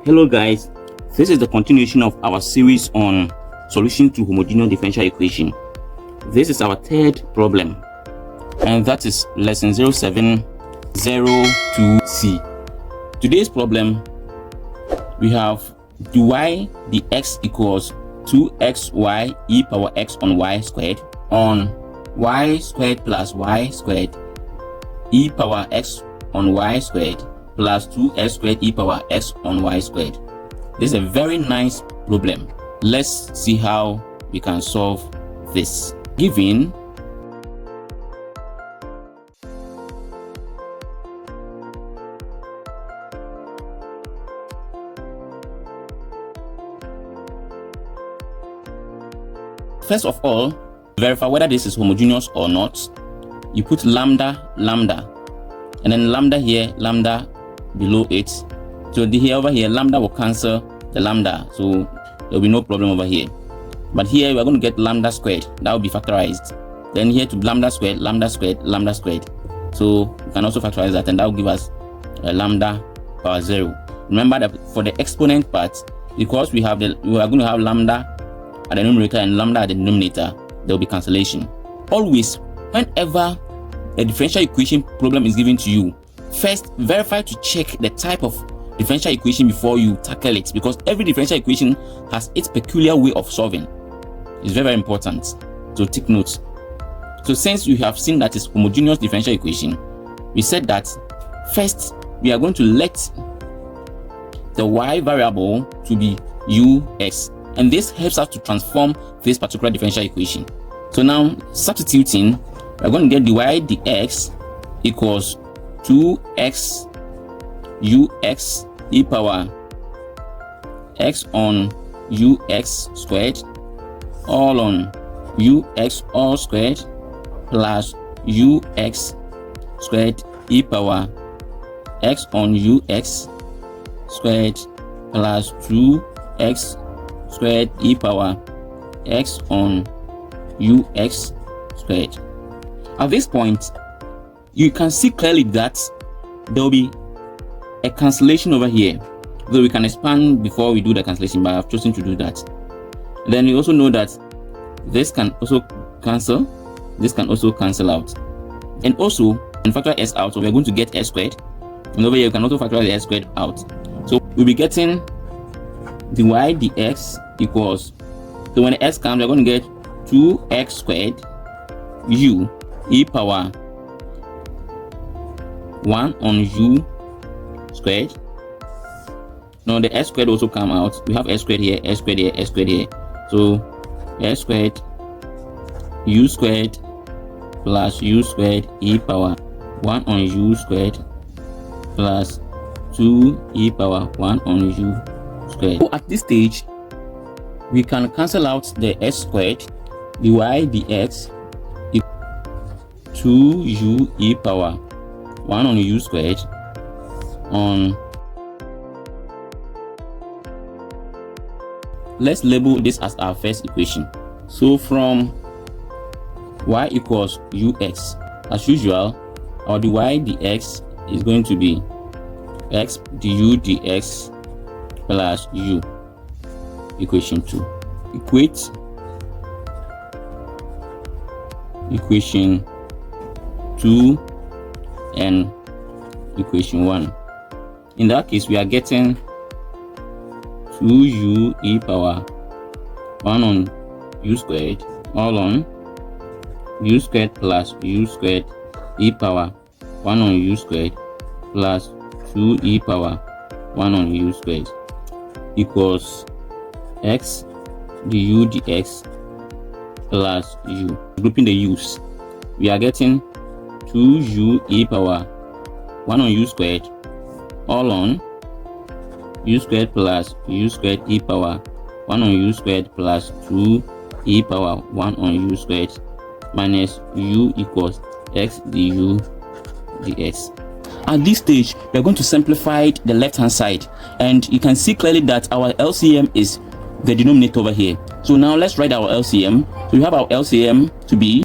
Hello guys, this is the continuation of our series on solution to homogeneous differential equation. This is our third problem, and that is lesson 0702C. Today's problem, we have dy dx equals 2xy e power x on y squared on y squared plus y squared e power x on y squared plus 2x squared e power x on y squared. This is a very nice problem. Let's see how we can solve this. Given first of all, verify whether this is homogeneous or not. You put lambda, and then lambda here, lambda below it. So over here, lambda will cancel the lambda, so there will be no problem over here. But here we are going to get lambda squared. That will be factorized. Then here to lambda squared, lambda squared, lambda squared. So we can also factorize that, and that will give us lambda power 0. Remember that for the exponent part, because we are going to have lambda at the numerator and lambda at the denominator, there will be cancellation. Always, whenever a differential equation problem is given to you, first verify to check the type of differential equation before you tackle it, because every differential equation has its peculiar way of solving. It's very, very important, so take notes. So since you have seen that it's homogeneous differential equation, we said that first we are going to let the y variable to be ux, and this helps us to transform this particular differential equation. So now substituting, we're going to get dy dx equals 2x ux e power x on ux squared all on ux all squared plus ux squared e power x on ux squared plus 2x squared e power x on ux squared. At this point, you can see clearly that there will be a cancellation over here, though we can expand before we do the cancellation, but I've chosen to do that. Then you also know that this can also cancel, this can also cancel out, and also when factor s out, so we're going to get s squared, and over here you can also factor the s squared out. So we'll be getting dy dx equals, so when the s comes, we're going to get 2x squared u e power 1 on u squared. Now the s squared also come out. We have s squared here, s squared here, s squared here. So s squared u squared plus u squared e power 1 on u squared plus 2 e power 1 on u squared. So at this stage, we can cancel out the s squared. Dy dx 2u e power 1 on u squared on, let's label this as our first equation. So from y equals ux, as usual, our dy dx is going to be x du dx plus u, equation 2. Equate equation 2 and equation 1. In that case, we are getting 2u e power 1 on u squared all on u squared plus u squared e power 1 on u squared plus 2 e power 1 on u squared equals x du dx plus u. Grouping the u's, we are getting 2u e power 1 on u squared all on u squared plus u squared e power 1 on u squared plus 2 e power 1 on u squared minus u equals x du dx. At this stage, we are going to simplify the left hand side, and you can see clearly that our LCM is the denominator over here. So now let's write our LCM. So we have our LCM to be,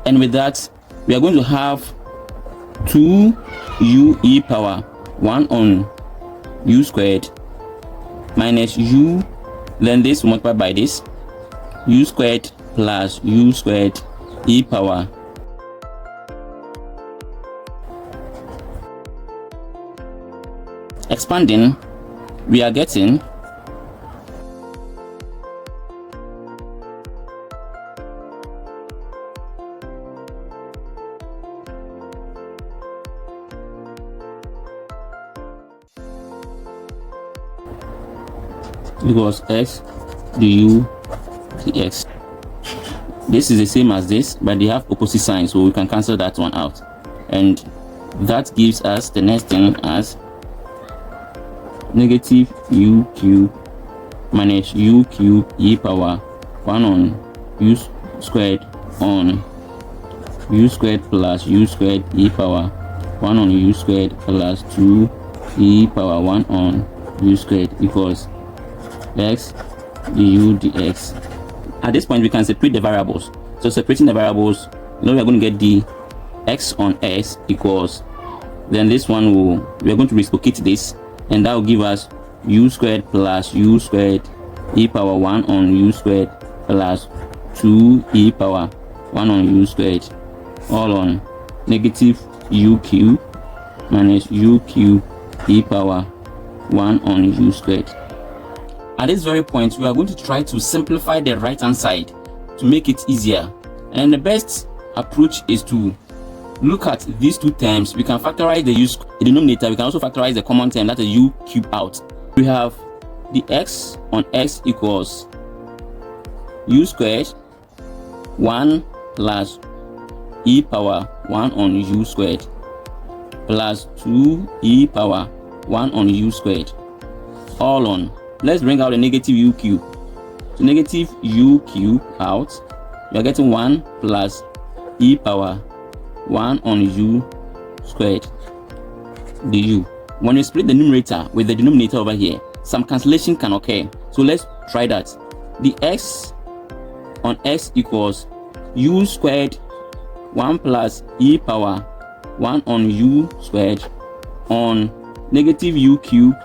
and with that we are going to have 2u e power 1 on u squared minus u, then this multiplied by this, u squared plus u squared e power expanding, we are getting equals x du dx. This is the same as this, but they have opposite signs, so we can cancel that one out, and that gives us the next thing as negative u cube minus u cube e power 1 on u squared on u squared plus u squared e power 1 on u squared plus 2 e power 1 on u squared equals x du dx. At this point we can separate the variables, so separating the variables, we are going to get the x on s equals, then this one we are going to reciprocate this, and that will give us u squared plus u squared e power 1 on u squared plus 2 e power 1 on u squared, all on negative u cube minus u cube e power 1 on u squared. At this very point, we are going to try to simplify the right hand side to make it easier, and the best approach is to look at these two terms. We can factorize the denominator, we can also factorize the common term, that is u cube out. We have the x on x equals u squared 1 plus e power 1 on u squared plus 2 e power 1 on u squared, all on, let's bring out the negative u cube. So negative u cube out, we are getting 1 plus e power 1 on u squared du. When you split the numerator with the denominator over here, some cancellation can occur, so let's try that. The x on x equals u squared 1 plus e power 1 on u squared on negative u cube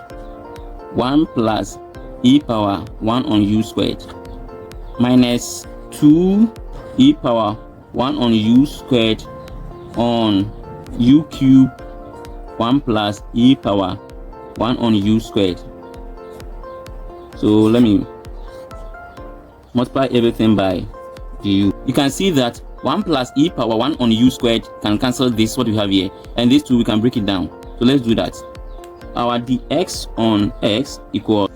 1 plus e power 1 on u squared minus 2 e power 1 on u squared on u cube 1 plus e power 1 on u squared. So let me multiply everything by du. You can see that 1 plus e power 1 on u squared can cancel this, what we have here, and these two we can break it down. So let's do that. Our dx on x equals,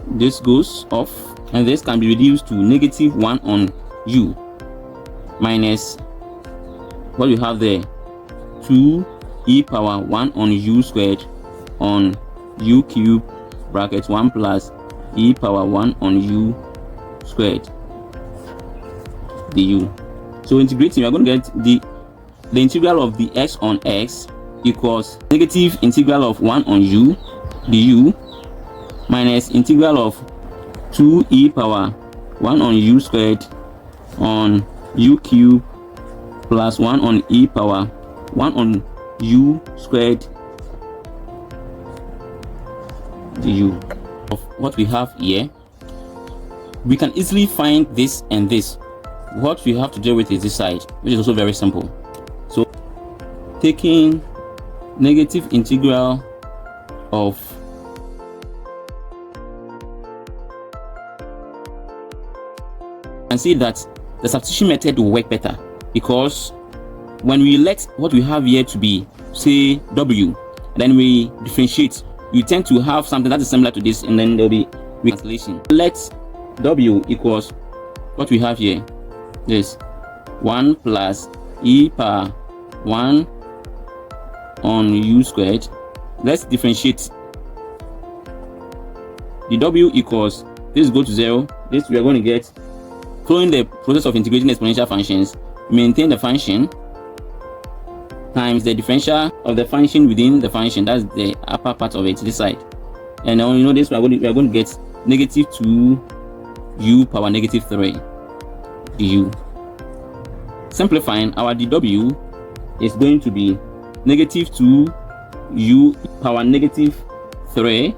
this goes off, and this can be reduced to negative 1 on u minus what we have there, 2 e power 1 on u squared on u cube bracket 1 plus e power 1 on u squared du. So integrating, we are going to get the integral of the x on x equals negative integral of 1 on u du minus integral of 2 e power 1 on u squared on u cube plus 1 on e power 1 on u squared du. Of what we have here, we can easily find this and this. What we have to deal with is this side, which is also very simple. So taking negative integral of and see that the substitution method will work better, because when we let what we have here to be, say w, then we differentiate, you tend to have something that is similar to this, and then there will be cancellation. Let w equals what we have here, this 1 plus e power 1 on u squared. Let's differentiate. The w equals, this go to 0, this we are going to get, following the process of integrating exponential functions, maintain the function times the differential of the function within the function, that's the upper part of it, this side. And now you know this, we are going to get negative 2u power negative 3 du. Simplifying, our dw is going to be negative 2 u power negative 3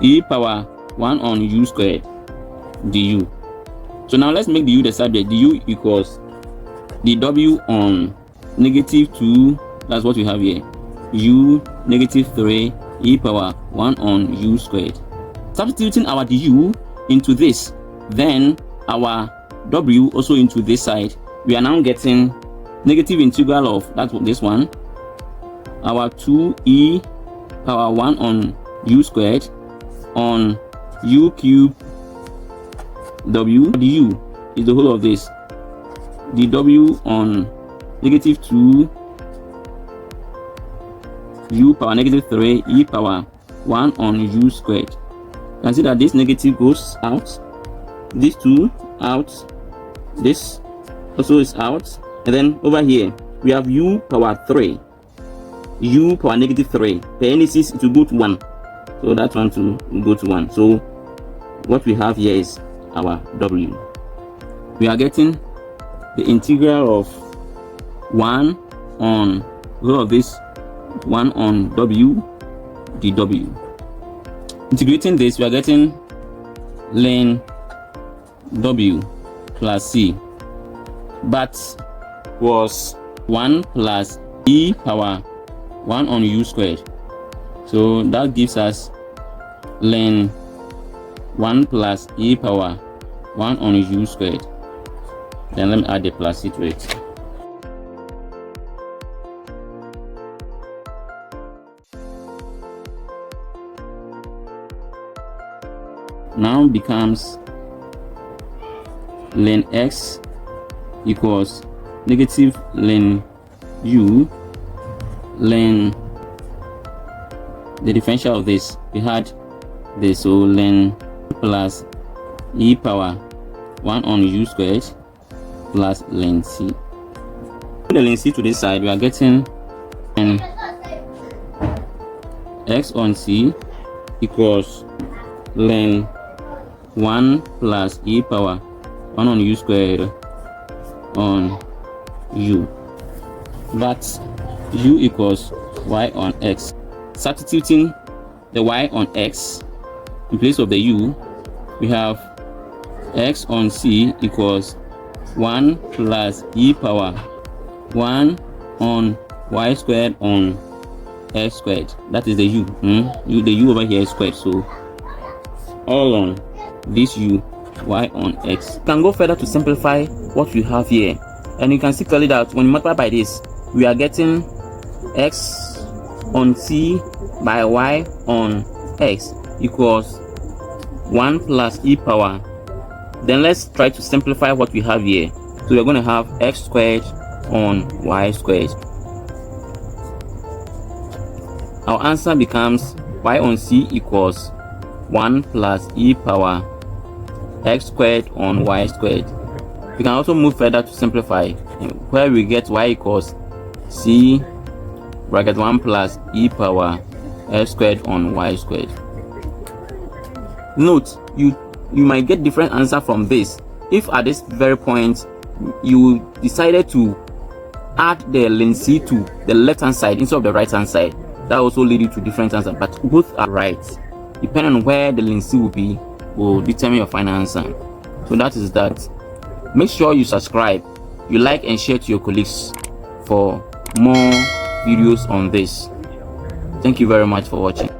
e power 1 on u squared du. So now let's make the u the subject. Du equals the w on negative 2, that's what we have here, u negative 3 e power 1 on u squared. Substituting our du into this, then our w also into this side, we are now getting negative integral of this one, our 2e power 1 on u squared on u cube w. Du is the whole of this, the w on negative 2 u power negative 3 e power 1 on u squared. You can see that this negative goes out, these two out, this also is out, and then over here we have u power 3, u power negative 3. Per indices it will go to 1, so that one to go to 1. So what we have here is our w. We are getting the integral of 1 on all of this, 1 on w dw. Integrating this, we are getting ln w plus c, but was 1 plus e power 1 on u squared. So that gives us ln 1 plus e power 1 on u squared. Then let me add the plus c to it. Now becomes ln x equals negative ln u ln the differential of this. We had this, so ln plus e power 1 on u squared plus ln c. Put the ln c to this side, we are getting ln x on c equals ln 1 plus e power 1 on u squared on u, but u equals y on x. Substituting the y on x in place of the u, we have x on c equals 1 plus e power 1 on y squared on x squared. That is the u. The u over here is squared, so all on this u, y on x. You can go further to simplify what we have here, and you can see clearly that when you multiply by this, we are getting x on c by y on x equals 1 plus e power. Then let's try to simplify what we have here. So we're going to have x squared on y squared. Our answer becomes y on c equals 1 plus e power x squared on y squared. We can also move further to simplify, where we get y equals c bracket 1 plus e power x squared on y squared. Note, you might get different answer from this if at this very point you decided to add the ln c to the left hand side instead of the right hand side. That also lead you to different answer, but both are right. Depending on where the ln c will be will determine your final answer. So that is that. Make sure you subscribe, you like and share to your colleagues for more videos on this. Thank you very much for watching.